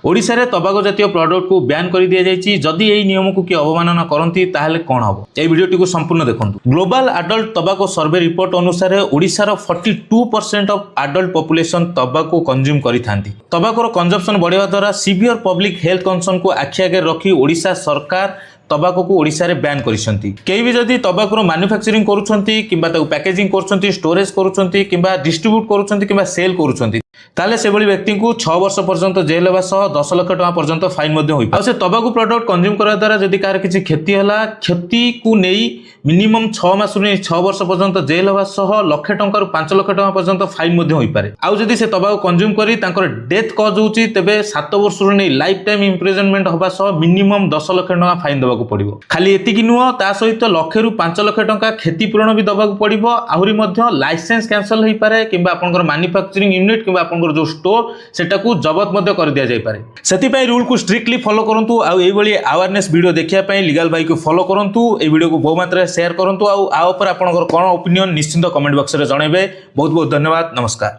ओडिशा रे तंबाकू जातीय प्रोडक्ट को बैन कर दिया जायछि। जदि एही नियम को किए अवमानना करंती ताहेले कोन हबो ए वीडियोटी को संपूर्ण देखंतु। ग्लोबल एडल्ट तंबाकू सर्वे रिपोर्ट अनुसार ओडिशा रो 42% ऑफ एडल्ट पॉपुलेशन तंबाकू कंज्यूम करिथांती। तंबाकूर कंजम्पशन बढ़िया द्वारा सीवियर पब्लिक हेल्थ कंसर्न को आखि आगे रखी ओडिशा सरकार तंबाकू को ओडिशा रे बैन करिसंती। केही भी जदि तंबाकूर मैन्युफैक्चरिंग करूछंती किबा ताकू पैकेजिंग करूछंती, स्टोरेज करूछंती किबा डिस्ट्रीब्यूट करूछंती किबा सेल करूछंती ताले से बड़ी व्यक्ति को 6 वर्ष पर्यंत जेल हेबा सह 10 लाख टका पर्यंत फाइन मध्ये होई पारे। से तंबाकू प्रोडक्ट कंज्यूम करा द्वारा जदि कार किछि क्षति हला, क्षति को नेई मिनिमम 6 मास रे 6 वर्ष पर्यंत जेल हेबा सह लाख टका रु 5 लाख टका पर्यंत फाइन मध्ये होई पारे। आउ जदि से तंबाकू कंज्यूम करी तांकर डेथ कॉज होउची तेबे 7 वर्ष रे नेई लाइफ टाइम इम्प्रिजनमेंट होबा सह मिनिमम 10 लाख टका फाइन देबाकू पड़िबो। खाली एतिकी नुह ता सहित लाख रु 5 लाख टका क्षतिपूरण भी दबाकू पड़िबो। आहुरी मध्ये लाइसेंस कैंसल होई पारे किबा आपनकर मैन्युफैक्चरिंग यूनिट किबा आपनकर जो स्टोर सेटा को जबत मध्ये कर दिया जाय पारे। सेति पई रूल को स्ट्रिक्टली फॉलो करंतु। आ एई बळी अवेयरनेस वीडियो देखिया पई लीगल भाई को फॉलो करंतु। ए वीडियो को बहु मात्रा शेयर करंतु। आ ऊपर आपनकर कोन ओपिनियन निश्चित कमेंट बॉक्स रे जणाइबे। बहुत बहुत धन्यवाद। नमस्कार।